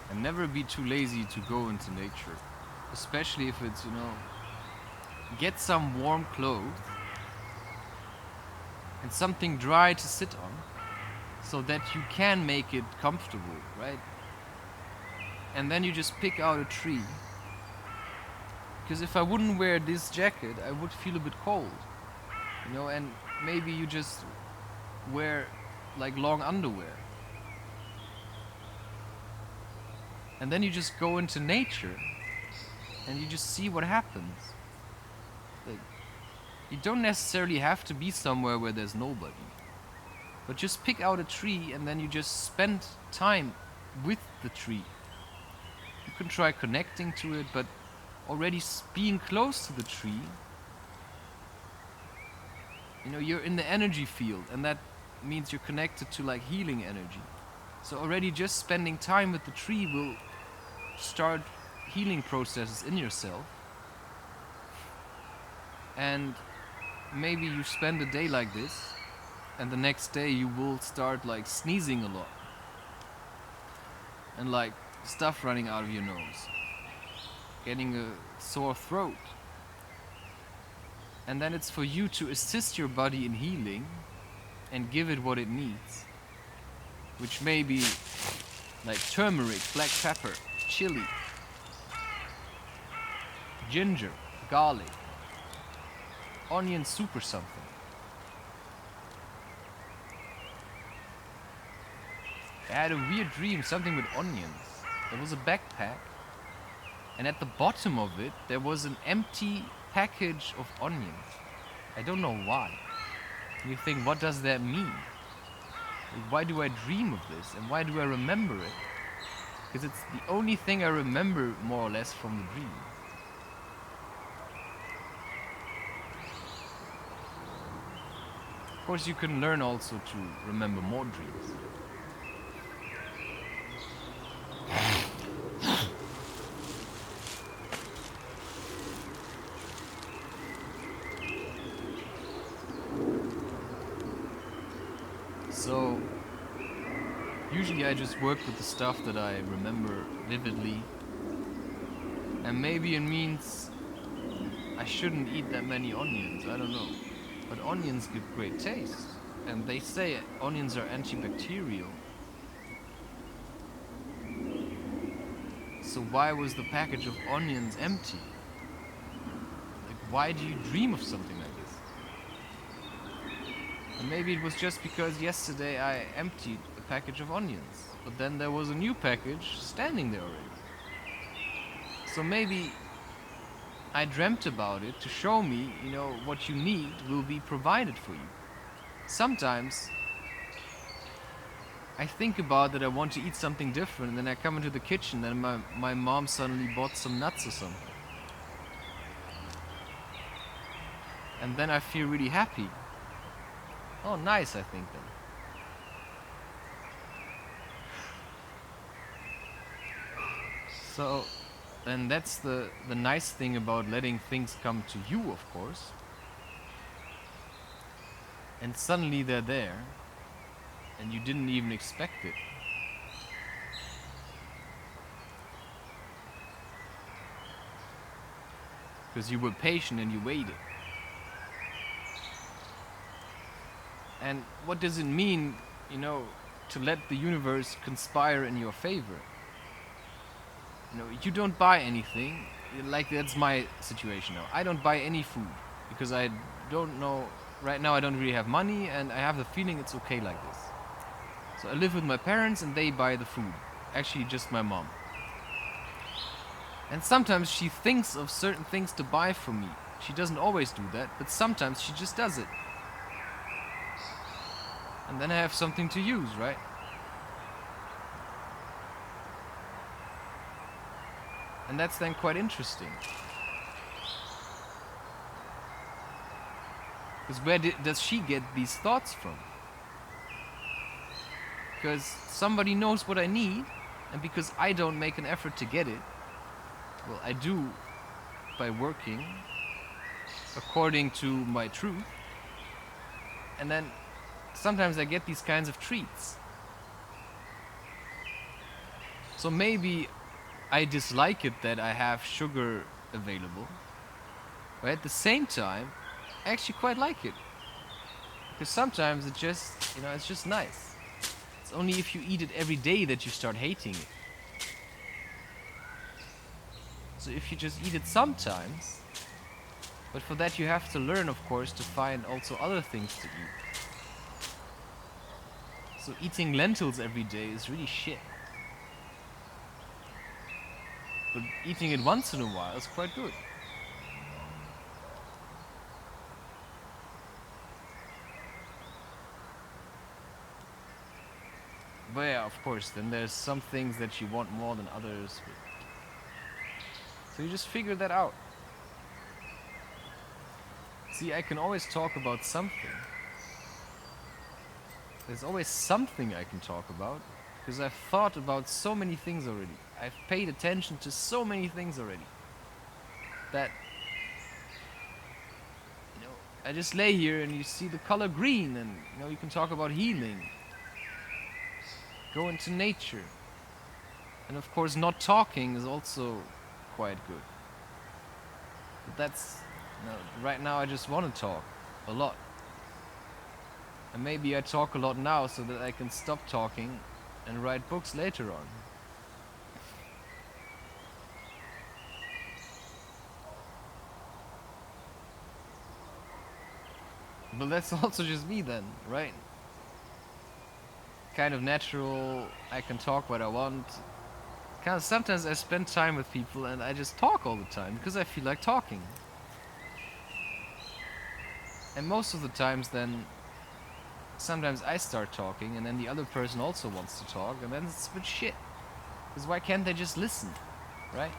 And never be too lazy to go into nature. Especially if it's, get some warm clothes and something dry to sit on so that you can make it comfortable, right? And then you just pick out a tree. Because if I wouldn't wear this jacket, I would feel a bit cold, and maybe you just wear like long underwear. And then you just go into nature and you just see what happens. Like, you don't necessarily have to be somewhere where there's nobody. But just pick out a tree and then you just spend time with the tree. You can try connecting to it, but already being close to the tree, you're in the energy field, and that means you're connected to like healing energy. So already just spending time with the tree will start healing processes in yourself. And maybe you spend a day like this, and the next day you will start like sneezing a lot. And like stuff running out of your nose. Getting a sore throat. And then it's for you to assist your body in healing and give it what it needs. Which may be like turmeric, black pepper, chili, ginger, garlic, onion soup or something. I had a weird dream, something with onions. There was a backpack, and at the bottom of it, there was an empty package of onions. I don't know why. You think, what does that mean? Why do I dream of this, and why do I remember it? Because it's the only thing I remember, more or less, from the dream. Of course, you can learn also to remember more dreams. So, usually I just work with the stuff that I remember vividly. And maybe it means I shouldn't eat that many onions, I don't know. But onions give great taste. And they say onions are antibacterial. So why was the package of onions empty? Like, why do you dream of something like this? And maybe it was just because yesterday I emptied a package of onions. But then there was a new package standing there already. So maybe I dreamt about it to show me, what you need will be provided for you. Sometimes I think about that I want to eat something different, and then I come into the kitchen and my mom suddenly bought some nuts or something. And then I feel really happy. Oh, nice, I think then. So, and that's the nice thing about letting things come to you, of course. And suddenly they're there, and you didn't even expect it. Because you were patient and you waited. And what does it mean, to let the universe conspire in your favor? You don't buy anything. Like, that's my situation now. I don't buy any food because I don't know. Right now I don't really have money, and I have the feeling it's okay like this. So I live with my parents and they buy the food. Actually, just my mom. And sometimes she thinks of certain things to buy for me. She doesn't always do that, but sometimes she just does it. And then I have something to use, right? And that's then quite interesting. Because where does she get these thoughts from? Because somebody knows what I need, and because I don't make an effort to get it, well, I do by working according to my truth, and then sometimes I get these kinds of treats. So maybe I dislike it that I have sugar available, but at the same time, I actually quite like it. Because sometimes it just, it's just nice. It's only if you eat it every day that you start hating it. So if you just eat it sometimes, but for that you have to learn, of course, to find also other things to eat. So eating lentils every day is really shit. But eating it once in a while is quite good. But yeah, of course, then there's some things that you want more than others. So you just figure that out. See, I can always talk about something. There's always something I can talk about, because I've thought about so many things already. I've paid attention to so many things already. That, I just lay here and you see the color green, and you can talk about healing. Go into nature. And of course, not talking is also quite good. But that's, right now I just want to talk a lot. And maybe I talk a lot now so that I can stop talking and write books later on. But that's also just me then, right? Kind of natural, I can talk what I want. Kind of sometimes I spend time with people and I just talk all the time because I feel like talking. And most of the times then, sometimes I start talking and then the other person also wants to talk, and then it's a bit shit. Because why can't they just listen, right?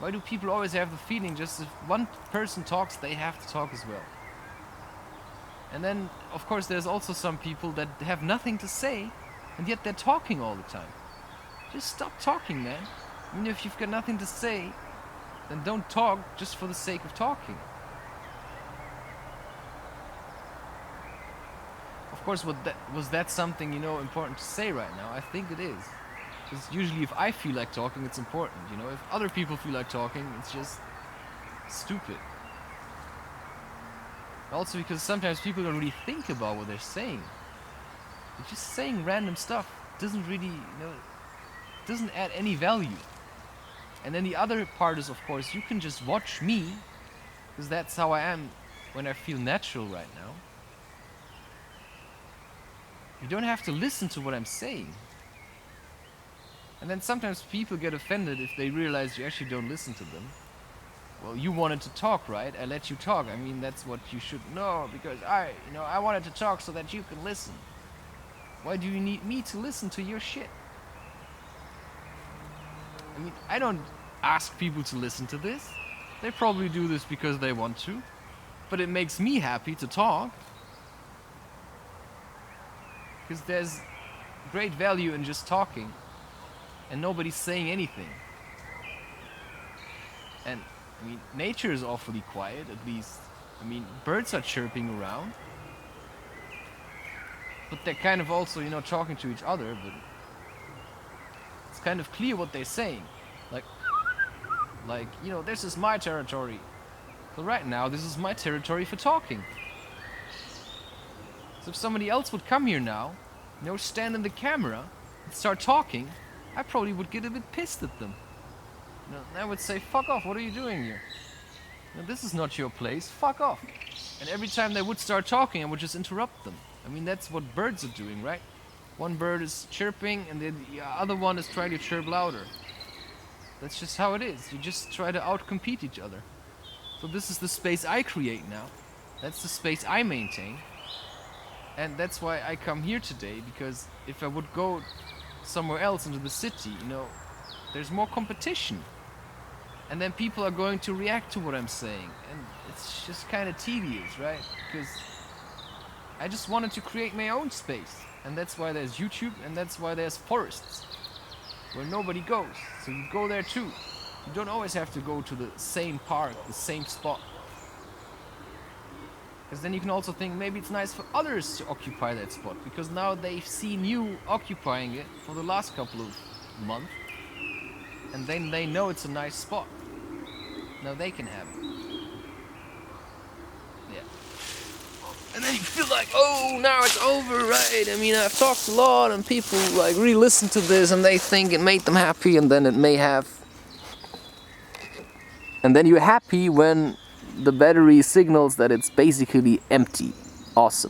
Why do people always have the feeling just if one person talks, they have to talk as well? And then, of course, there's also some people that have nothing to say, and yet they're talking all the time. Just stop talking, man. Even if you've got nothing to say, then don't talk just for the sake of talking. Of course, was that something, important to say right now? I think it is. Because usually if I feel like talking, it's important, If other people feel like talking, it's just stupid. Also because sometimes people don't really think about what they're saying. They're just saying random stuff. Doesn't really, doesn't add any value. And then the other part is, of course, you can just watch me, because that's how I am when I feel natural right now. You don't have to listen to what I'm saying. And then sometimes people get offended if they realize you actually don't listen to them. Well, you wanted to talk, right? I let you talk. I mean, that's what you should know, because I wanted to talk so that you can listen. Why do you need me to listen to your shit? I mean, I don't ask people to listen to this. They probably do this because they want to. But it makes me happy to talk. Because there's great value in just talking. And nobody's saying anything. And nature is awfully quiet, at least. Birds are chirping around. But they're kind of also, talking to each other, but it's kind of clear what they're saying. Like, this is my territory. So right now, this is my territory for talking. So if somebody else would come here now, stand in the camera and start talking, I probably would get a bit pissed at them. I would say, fuck off, what are you doing here? This is not your place, fuck off. And every time they would start talking, I would just interrupt them. That's what birds are doing, right? One bird is chirping and the other one is trying to chirp louder. That's just how it is. You just try to outcompete each other. So this is the space I create now. That's the space I maintain. And that's why I come here today, because if I would go somewhere else into the city, there's more competition. And then people are going to react to what I'm saying. And it's just kind of tedious, right? Because I just wanted to create my own space. And that's why there's YouTube, and that's why there's forests, where nobody goes. So you go there too. You don't always have to go to the same park, the same spot. Because then you can also think maybe it's nice for others to occupy that spot, because now they've seen you occupying it for the last couple of months. and then they know it's a nice spot. Now they can have it. Yeah. And then you feel like, oh, now it's over, right? I mean, I've talked a lot and people like really listen to this and they think it made them happy, and then it may have. And then you're happy when the battery signals that it's basically empty. Awesome.